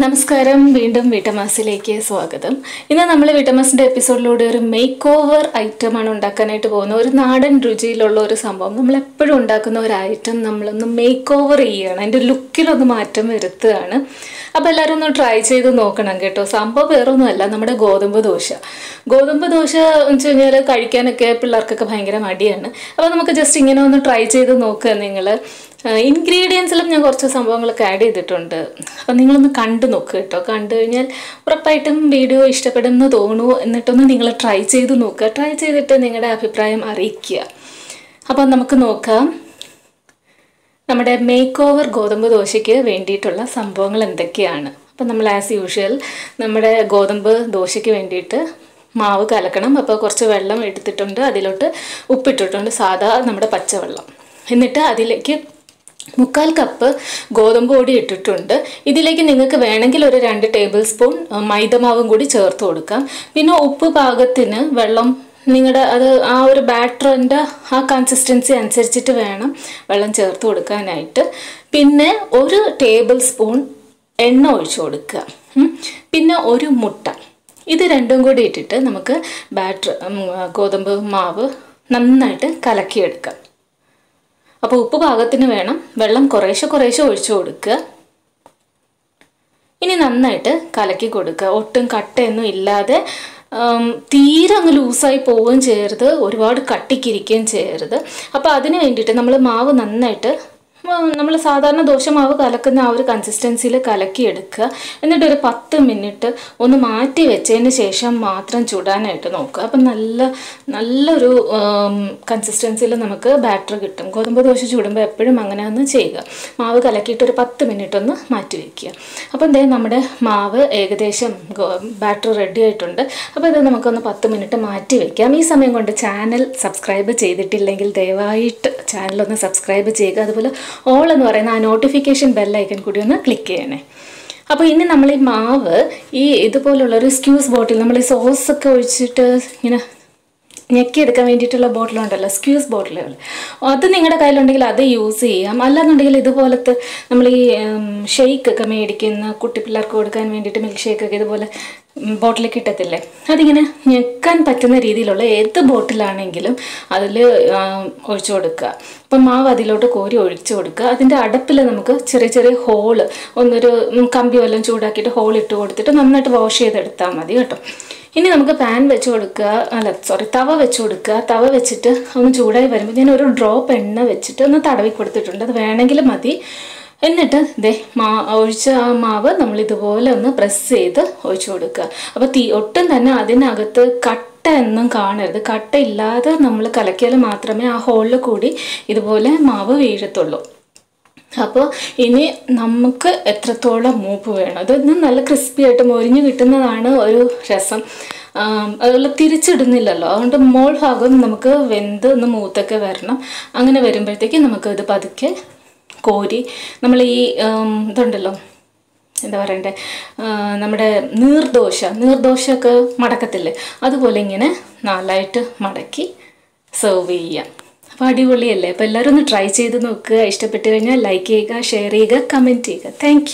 നമസ്കാരം വീണ്ടും വീട്ടമാസിലേക്ക് സ്വാഗതം. ഇന്ന് നമ്മൾ വീട്ടമാസിന്റെ എപ്പിസോഡിലൂടെ ഒരു മേക്ക് ഓവർ ഐറ്റം ആണ് ഉണ്ടാക്കാനായിട്ട് പോകുന്നത്. ഒരു നാടൻ രുചിയിലുള്ള ഒരു സംഭവം. നമ്മൾ എപ്പോഴും ഉണ്ടാക്കുന്ന ഒരു ഐറ്റം നമ്മളൊന്ന് മേക്ക് ഓവർ ചെയ്യണം, അതിൻ്റെ ലുക്കിലൊന്ന് മാറ്റം വരുത്തുകയാണ്. അപ്പോൾ എല്ലാവരും ഒന്ന് ട്രൈ ചെയ്ത് നോക്കണം കേട്ടോ. സംഭവം വേറൊന്നുമല്ല, നമ്മുടെ ഗോതമ്പ് ദോശ എന്ന് വെച്ച് കഴിഞ്ഞാൽ കഴിക്കാനൊക്കെ പിള്ളേർക്കൊക്കെ ഭയങ്കര മടിയാണ്. അപ്പോൾ നമുക്ക് ജസ്റ്റ് ഇങ്ങനെ ഒന്ന് ട്രൈ ചെയ്ത് നോക്കുക. നിങ്ങൾ ഇൻഗ്രീഡിയൻസിലും ഞാൻ കുറച്ച് സംഭവങ്ങളൊക്കെ ആഡ് ചെയ്തിട്ടുണ്ട്. അപ്പം നിങ്ങളൊന്ന് കണ്ടു നോക്കുക കേട്ടോ. കണ്ടു കഴിഞ്ഞാൽ ഉറപ്പായിട്ടും വീഡിയോ ഇഷ്ടപ്പെടുമെന്ന് തോന്നുന്നു. എന്നിട്ടൊന്ന് നിങ്ങൾ ട്രൈ ചെയ്ത് നോക്കുക. ട്രൈ ചെയ്തിട്ട് നിങ്ങളുടെ അഭിപ്രായം അറിയിക്കുക. അപ്പം നമുക്ക് നോക്കാം നമ്മുടെ മേക്ക് ഓവർ ഗോതമ്പ് ദോശയ്ക്ക് വേണ്ടിയിട്ടുള്ള സംഭവങ്ങൾ എന്തൊക്കെയാണ്. അപ്പം നമ്മൾ ആസ് യൂഷ്വൽ നമ്മുടെ ഗോതമ്പ് ദോശയ്ക്ക് വേണ്ടിയിട്ട് മാവ് കലക്കണം. അപ്പോൾ കുറച്ച് വെള്ളം എടുത്തിട്ടുണ്ട്, അതിലോട്ട് ഉപ്പിട്ടിട്ടുണ്ട്, സാധാ നമ്മുടെ പച്ചവെള്ളം. എന്നിട്ട് അതിലേക്ക് 3/4 കപ്പ് ഗോതമ്പ് പൊടി ഇട്ടിട്ടുണ്ട്. ഇതിലേക്ക് നിങ്ങൾക്ക് വേണമെങ്കിൽ ഒരു 2 ടേബിൾ സ്പൂൺ മൈദമാവും കൂടി ചേർത്ത് കൊടുക്കാം. പിന്നെ ഉപ്പ് പാകത്തിന് വെള്ളം നിങ്ങളുടെ ആ ഒരു ബാറ്ററിൻ്റെ ആ കൺസിസ്റ്റൻസി അനുസരിച്ചിട്ട് വേണം വെള്ളം ചേർത്ത് കൊടുക്കാനായിട്ട്. പിന്നെ 1 ടേബിൾ സ്പൂൺ എണ്ണ ഒഴിച്ചു കൊടുക്കുക. പിന്നെ ഒരു മുട്ട. ഇത് രണ്ടും കൂടി ഇട്ടിട്ട് നമുക്ക് ഗോതമ്പ് മാവ് നന്നായിട്ട് കലക്കിയെടുക്കാം. അപ്പോൾ ഉപ്പ് പാകത്തിന് വേണം, വെള്ളം കുറേശ്ശെ ഒഴിച്ചു കൊടുക്കുക. ഇനി നന്നായിട്ട് കലക്കി കൊടുക്കുക. ഒട്ടും കട്ടയൊന്നും ഇല്ലാതെ, തീരെ അങ്ങ് ലൂസായി പോവുകയും ചെയ്യരുത്, ഒരുപാട് കട്ടിക്കിരിക്കുകയും ചെയ്യരുത്. അപ്പോൾ അതിന് വേണ്ടിയിട്ട് നമ്മൾ മാവ് നന്നായിട്ട് നമ്മൾ സാധാരണ ദോശമാവ് കലക്കുന്ന ആ ഒരു കൺസിസ്റ്റൻസിയിൽ കലക്കിയെടുക്കുക. എന്നിട്ടൊരു 10 മിനിറ്റ് ഒന്ന് മാറ്റി വെച്ചതിന് ശേഷം മാത്രം ചുടാനായിട്ട് നോക്കുക. അപ്പം നല്ലൊരു കൺസിസ്റ്റൻസിയിൽ നമുക്ക് ബാറ്റർ കിട്ടും. ഗോതമ്പ് ദോശ ചുടുമ്പോൾ എപ്പോഴും അങ്ങനെ ഒന്ന് ചെയ്യുക. മാവ് കലക്കിയിട്ട് ഒരു 10 മിനിറ്റ് ഒന്ന് മാറ്റി വയ്ക്കുക. അപ്പം എന്തേ നമ്മുടെ മാവ് ഏകദേശം ബാറ്റർ റെഡി ആയിട്ടുണ്ട്. അപ്പോൾ ഇത് നമുക്കൊന്ന് 10 മിനിറ്റ് മാറ്റി വയ്ക്കാം. ഈ സമയം കൊണ്ട് ചാനൽ സബ്സ്ക്രൈബ് ചെയ്തിട്ടില്ലെങ്കിൽ ദയവായിട്ട് ചാനലൊന്ന് സബ്സ്ക്രൈബ് ചെയ്യുക. അതുപോലെ ഓൾ എന്ന് പറയുന്ന ആ നോട്ടിഫിക്കേഷൻ ബെല്ലൈക്കൺ കൂടി ഒന്ന് ക്ലിക്ക് ചെയ്യണേ. അപ്പോൾ ഇനി നമ്മൾ ഈ മാവ് ഇതുപോലുള്ളൊരു സ്ക്യൂസ് ബോട്ടിൽ, നമ്മൾ ഈ സോസൊക്കെ ഒഴിച്ചിട്ട് ഇങ്ങനെ ഞെക്കിയെടുക്കാൻ വേണ്ടിയിട്ടുള്ള ബോട്ടിലുണ്ടല്ലോ, സ്ക്യൂസ് ബോട്ടിലുകൾ, അത് നിങ്ങളുടെ കയ്യിലുണ്ടെങ്കിൽ അത് യൂസ് ചെയ്യാം. അല്ലാന്നുണ്ടെങ്കിൽ ഇതുപോലത്തെ നമ്മൾ ഈ ഷെയ്ക്കൊക്കെ മേടിക്കുന്ന കുട്ടി പിള്ളേർക്ക് കൊടുക്കാൻ വേണ്ടിയിട്ട് മിൽക്ക് ഷേക്കൊക്കെ ഇതുപോലെ ബോട്ടിൽ കിട്ടത്തില്ലേ, അതിങ്ങനെ ഞെക്കാൻ പറ്റുന്ന രീതിയിലുള്ള ഏത് ബോട്ടിലാണെങ്കിലും അതിൽ ഒഴിച്ചു കൊടുക്കുക. അപ്പം മാവ് അതിലോട്ട് കോരി ഒഴിച്ചു കൊടുക്കുക. അതിൻ്റെ അടപ്പിൽ നമുക്ക് ചെറിയ ഹോള്, ഒന്നൊരു കമ്പി വല്ലതും ചൂടാക്കിയിട്ട് ഹോൾ ഇട്ട് കൊടുത്തിട്ട് നന്നായിട്ട് വാഷ് ചെയ്തെടുത്താൽ മതി കേട്ടോ. ഇനി നമുക്ക് പാൻ വെച്ച് കൊടുക്കുക, തവ വെച്ച് കൊടുക്കുക. തവ വെച്ചിട്ട് ഒന്ന് ചൂടായി വരുമ്പോൾ ഞാൻ ഒരു ഡ്രോപ്പ് എണ്ണ വെച്ചിട്ട് ഒന്ന് തടവി കൊടുത്തിട്ടുണ്ട്, അത് വേണമെങ്കിൽ മതി. എന്നിട്ട് ഒഴിച്ച ആ മാവ് നമ്മൾ ഇതുപോലെ ഒന്ന് പ്രസ് ചെയ്ത് ഒഴിച്ചു കൊടുക്കുക. അപ്പോൾ ഒട്ടും തന്നെ അതിനകത്ത് കട്ട ഒന്നും കാണരുത്. കട്ട ഇല്ലാതെ നമ്മൾ കലക്കിയാൽ മാത്രമേ ആ ഹോളിൽ കൂടി ഇതുപോലെ മാവ് വീഴത്തുള്ളൂ. അപ്പോൾ ഇനി നമുക്ക് എത്രത്തോളം മൂപ്പ് വേണം, അതൊന്ന് നല്ല ക്രിസ്പി ആയിട്ട് മൊരിഞ്ഞ് കിട്ടുന്നതാണ് ഒരു രസം. അതുപോലെ തിരിച്ചിടുന്നില്ലല്ലോ, അതുകൊണ്ട് മോൾ ഭാഗം നമുക്ക് വെന്ത് ഒന്ന് മൂത്തൊക്കെ വരണം. അങ്ങനെ വരുമ്പോഴത്തേക്ക് നമുക്ക് ഇത് പതുക്കെ കോരി നമ്മൾ ഇതുണ്ടല്ലോ, എന്താ പറയണ്ടേ, നമ്മുടെ നീർദോശയൊക്കെ മടക്കത്തില്ലേ, അതുപോലെ ഇങ്ങനെ 4ആയിട്ട് മടക്കി സെർവ് ചെയ്യാം. അപ്പോൾ അടിപൊളിയല്ലേ. അപ്പോൾ എല്ലാവരും ഒന്ന് ട്രൈ ചെയ്ത് നോക്കുക. ഇഷ്ടപ്പെട്ട് കഴിഞ്ഞാൽ ലൈക്ക് ചെയ്യുക, ഷെയർ ചെയ്യുക, കമൻറ്റ് ചെയ്യുക. താങ്ക്